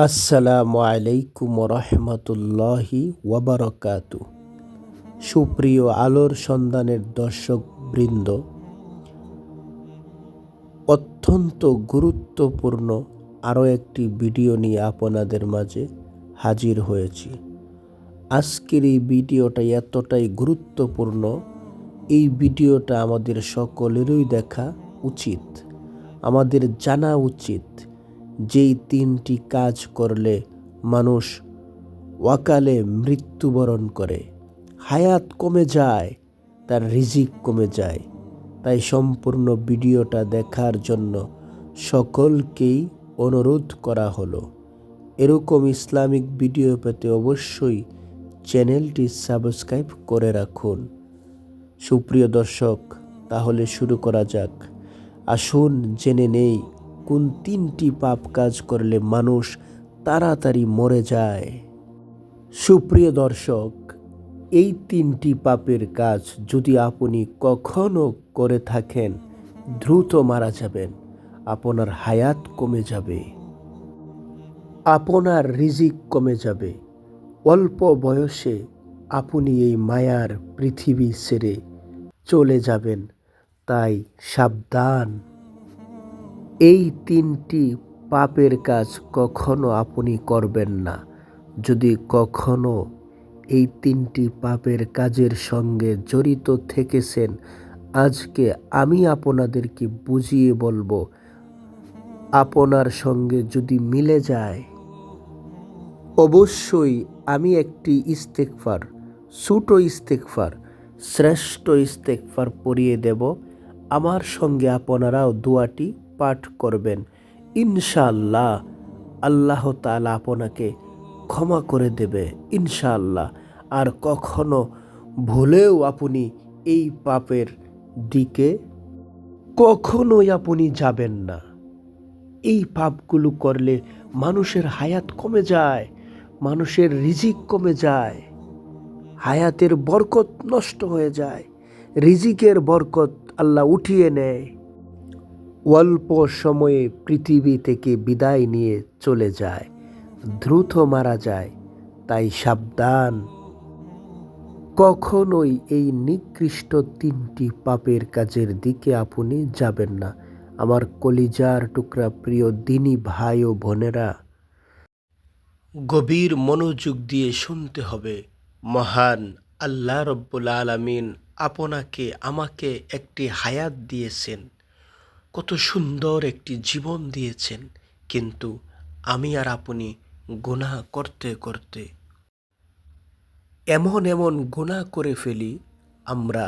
আসসালামু আলাইকুম রহমতুল্লাহি ওয়াবারাকাতু। সুপ্রিয় আলোর সন্ধানের দর্শক বৃন্দ, অত্যন্ত গুরুত্বপূর্ণ আরও একটি ভিডিও নিয়ে আপনাদের মাঝে হাজির হয়েছি। আজকের এই ভিডিওটা এতটাই গুরুত্বপূর্ণ, এই ভিডিওটা আমাদের সকলেরই দেখা উচিত। আমাদের জানা উচিত যেই 3টি কাজ করলে মানুষ অকালে মৃত্যুবরণ করে, হায়াত কমে যায়, তার রিজিক কমে যায়। তাই সম্পূর্ণ ভিডিওটা দেখার জন্য সকলকেই অনুরোধ করা হলো। এরকম ইসলামিক ভিডিও পেতে অবশ্যই চ্যানেলটি সাবস্ক্রাইব করে রাখুন। সুপ্রিয় দর্শক, তাহলে শুরু করা যাক। আসুন জেনে নেই কোন 3টি পাপ কাজ করলে মানুষ তাড়াতাড়ি মরে যায়। সুপ্রিয় দর্শক, এই 3টি পাপের কাজ যদি আপনি কখনো করে থাকেন, দ্রুত মারা যাবেন, আপনার হায়াত কমে যাবে, আপনার রিজিক কমে যাবে, অল্প বয়সে আপনি এই মায়ার পৃথিবী ছেড়ে চলে যাবেন। তাই সাবধান, এই 3টি পাপের কাজ কখনো আপনি করবেন না। যদি কখনো এই 3টি পাপের কাজের সঙ্গে জড়িত থেকেছেন, আজকে আমি আপনাদেরকে বুঝিয়ে বলবো। আপনার সঙ্গে যদি মিলে যায়, অবশ্যই আমি একটি ইস্তেগফার, ছোট ইস্তেগফার, শ্রেষ্ঠ ইস্তেগফার পড়িয়ে দেব। আমার সঙ্গে আপনারাও দোয়াটি পাঠ করবেন। ইনশাআল্লাহ আল্লাহ তাআলা আপনাকে ক্ষমা করে দেবে ইনশাআল্লাহ। আর কখনো ভুলেও আপনি এই পাপের দিকে কখনোই আপনি যাবেন না। এই পাপগুলো করলে মানুষের হায়াত কমে যায়, মানুষের রিজিক কমে যায়, হায়াতের বরকত নষ্ট হয়ে যায়, রিজিকের বরকত আল্লাহ উঠিয়ে নেয়, অল্প সময়ে পৃথিবী থেকে বিদায় নিয়ে চলে যায়, দ্রুত মারা যায়। তাই সাবধান, কখনোই এই নিকৃষ্ট 3টি পাপের কাজের দিকে আপনি যাবেন না। আমার কলিজার টুকরা প্রিয় দিনী ভাই ও বোনেরা, গভীর মনোযোগ দিয়ে শুনতে হবে। মহান আল্লাহ রব্বুল আলামিন আপনাকে আমাকে একটি হায়াত দিয়েছেন, কত সুন্দর একটি জীবন দিয়েছেন, কিন্তু আমি আর আপনি গুনাহ করতে করতে এমন গুনাহ করে ফেলি আমরা,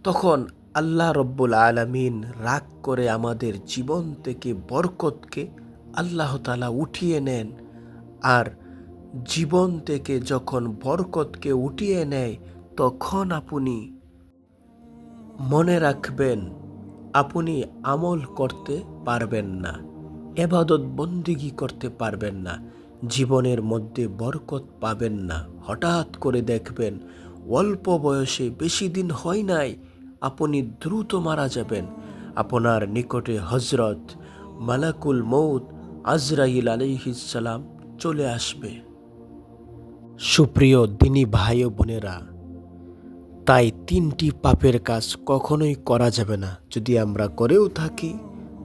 তখন আল্লাহ রব্বুল আলামিন রাগ করে আমাদের জীবন থেকে বরকতকে আল্লাহ তাআলা উঠিয়ে নেন। আর জীবন থেকে যখন বরকতকে উঠিয়ে নেয়, তখন আপনি মনে রাখবেন আপনি আমল করতে পারবেন না, ইবাদত বন্দেগী করতে পারবেন না, জীবনের মধ্যে বরকত পাবেন না। হঠাৎ করে দেখবেন অল্প বয়সে, বেশি দিন হয় নাই, আপনি দ্রুত মারা যাবেন। আপনার নিকটে হযরত মালাকুল মউত আজরাইল আলাইহিস সালাম চলে আসবে। সুপ্রিয় দিনী ভাই ও বোনেরা, তাই 3টি পাপের কাজ কখনোই করা যাবে না। যদি আমরা করেও থাকি,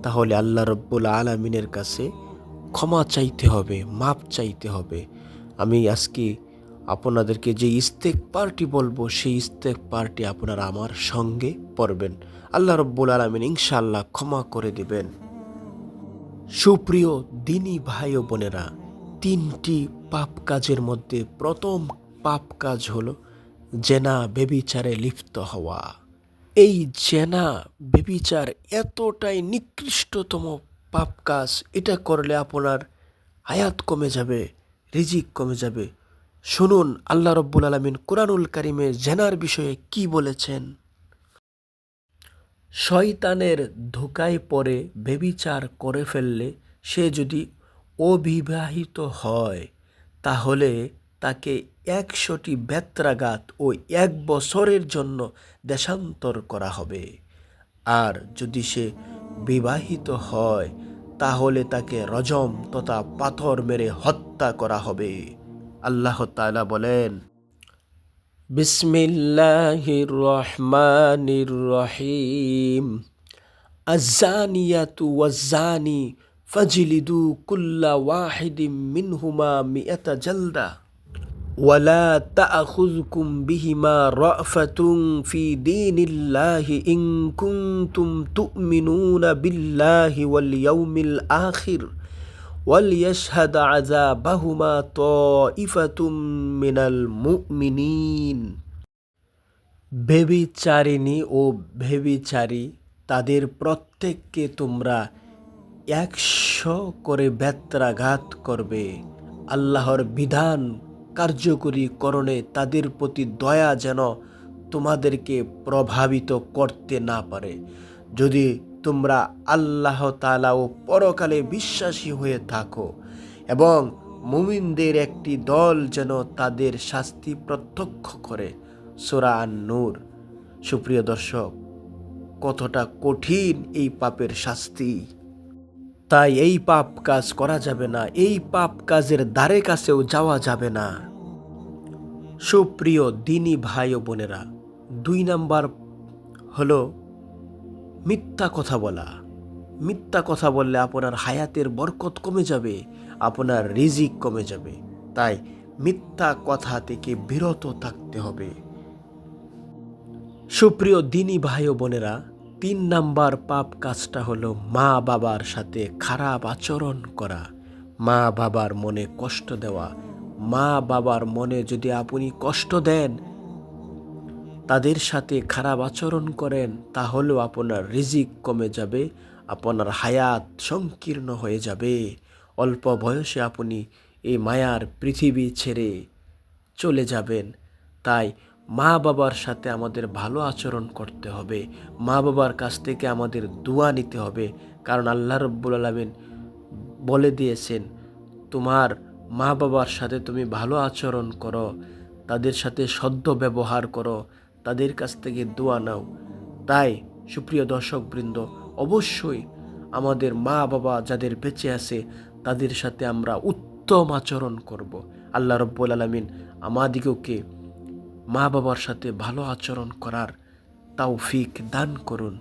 তাহলে আল্লাহ রব্বুল আলামিনের কাছে ক্ষমা চাইতে হবে, মাপ চাইতে হবে। আমি আজকে আপনাদেরকে যে ইস্তেগফারটি বলবো, সেই ইস্তেগফারটি আপনারা আমার সঙ্গে পড়বেন। আল্লাহ রব্বুল আলামিন ইনশাআল্লাহ ক্ষমা করে দিবেন। সুপ্রিয় দিনী ভাই ও বোনেরা, 3টি পাপ কাজের মধ্যে প্রথম পাপ কাজ হলো জেনা, ব্যভিচারে লিপ্ত হওয়া। এই জেনা ব্যভিচার এতটাই নিকৃষ্টতম পাপ কাজ, এটা করলে আপনার হায়াত কমে যাবে, রিজিক কমে যাবে। শুনুন আল্লাহ রব্বুল আলামিন কুরআনুল কারীমে জেনার বিষয়ে কি বলেছেন। শয়তানের ধোঁকায় পড়ে ব্যভিচার করে ফেললে সে যদি অবিবাহিত হয়, তাহলে তাকে 100টি বেত্রাঘাত ও 1 বছরের জন্য দেশান্তর করা হবে। আর যদি সে বিবাহিত হয়, তাহলে তাকে রজম তথা পাথর মেরে হত্যা করা হবে। আল্লাহ তাআলা বলেন, বিসমিল্লাহির রহমানির রহিম, আয-যানিয়াতু ওয়াজ-যানি ফাজলিদু কুল্লা ওয়াহিদিম মিনহুমা মিআতা জালদা ওয়ালা তা'খুযকুম বিহিমা রা'ফাতুন ফি দীনিল্লাহি ইন কুনতুম তু'মিনুনা বিল্লাহি ওয়াল ইয়াউমিল আখির ওয়ালিয়াশহাদ আযাবাহুমা তা'iফাতুম মিনাল মুমিনিন। ব্যভিচারিণী ও ব্যভিচারী তাদের প্রত্যেককে তোমরা 100 করে বেত্রাঘাত করবে। আল্লাহর বিধান কার্যকরী করণে তাদের প্রতি দয়া যেন তোমাদেরকে প্রভাবিত করতে না পারে। যদি তোমরা আল্লাহ তাআলা ও পরকালে বিশ্বাসী হয়ে থাকো এবং মুমিনদের একটি দল যেন তাদের শাস্তি প্রত্যক্ষ করে। সূরা আন-নূর। সুপ্রিয় দর্শক, কতটা কঠিন এই পাপের শাস্তি! তাই এই পাপ কাজ করা যাবে না, এই পাপ কাজের দ্বারে কাছেও যাওয়া যাবে না। সুপ্রিয় দিনী ভাই ও বোনেরা, 2 নাম্বার হলো মিথ্যা কথা বলা। মিথ্যা কথা বললে আপনার হায়াতের বরকত কমে যাবে, আপনার রিজিক কমে যাবে। তাই মিথ্যা কথা থেকে বিরত থাকতে হবে। সুপ্রিয় দিনী ভাই ও বোনেরা, 3 নাম্বার পাপ কাজটা হলো মা বাবার সাথে খারাপ আচরণ করা, মা বাবার মনে কষ্ট দেওয়া। মা বাবার মনে যদি আপনি কষ্ট দেন, তাদের সাথে খারাপ আচরণ করেন, তাহলেও আপনার রিজিক কমে যাবে, আপনার হায়াত সংকীর্ণ হয়ে যাবে। অল্প বয়সে আপনি এই মায়ার পৃথিবী ছেড়ে চলে যাবেন। তাই মা বাবার সাথে আমাদের ভালো আচরণ করতে হবে, মা বাবার কাছ থেকে আমাদের দোয়া নিতে হবে। কারণ আল্লাহ রাব্বুল আলামিন বলে দিয়েছেন, তোমার মা বাবার সাথে তুমি ভালো আচরণ করো, তাদের সাথে সদ্য ব্যবহার করো, তাদের কাছ থেকে দোয়া নাও। তাই সুপ্রিয় দর্শকবৃন্দ, অবশ্যই আমাদের মা বাবা যাদের বেঁচে আছে তাদের সাথে আমরা উত্তম আচরণ করব। আল্লাহ রাব্বুল আলামিন আমাদিগকে মা বাবার সাথে ভালো আচরণ করার তৌফিক দান করুন।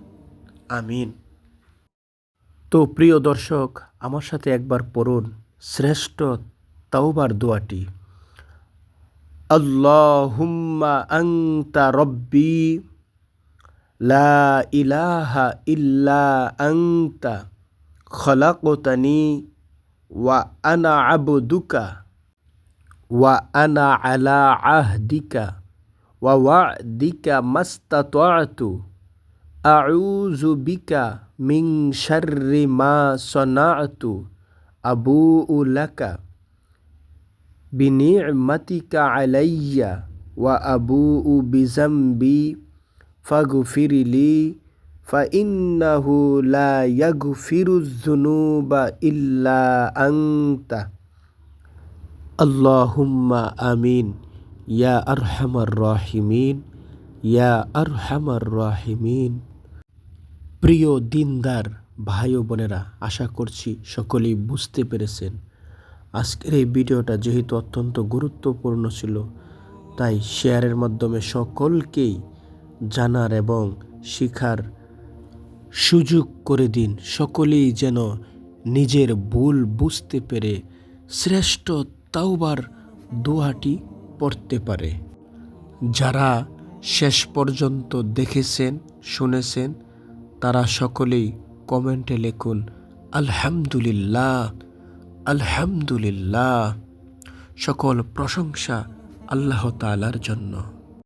আমিন। তো প্রিয় দর্শক, আমার সাথে একবার পড়ুন শ্রেষ্ঠ তাওবার দোয়াটি। আল্লাহুম্মা আনতা রব্বি লা ইলাহা ইল্লা আনতা খলাকতানি ওয়া আনা আবদুকা ওয়া আনা আলা আহদিকা ওয়া ওয়া'দিকা মাস্তাতা'তু আউযু বিকা মিন শাররি মা সানা'তু আবুউ লাকা বিনি'মাতিকা আলাইয়া ওয়া আবুউ বিযামবি ফাগফিরলি ফাইন্নাহু লা ইয়াগফিরুয যুনুবা ইল্লা আনতা। আল্লাহুম্মা আমিন ইয়া আরহামার রাহিমিন, ইয়া আরহামার রাহিমিন। প্রিয় দিনদার ভাই ও বোনেরা, আশা করছি সকলেই বুঝতে পেরেছেন। আজকের এই ভিডিওটা যেহেতু অত্যন্ত গুরুত্বপূর্ণ ছিল, তাই শেয়ারের মাধ্যমে সকলকেই জানার এবং শিখার সুযোগ করে দিন। সকলেই যেন নিজের ভুল বুঝতে পেরে শ্রেষ্ঠ তাওবার দোয়াটি পড়তে পারে। যারা শেষ পর্যন্ত দেখেছেন, শুনেছেন, তারা সকলেই কমেন্টে লিখুন আলহামদুলিল্লাহ, আলহামদুলিল্লাহ। সকল প্রশংসা আল্লাহ তাআলার জন্য।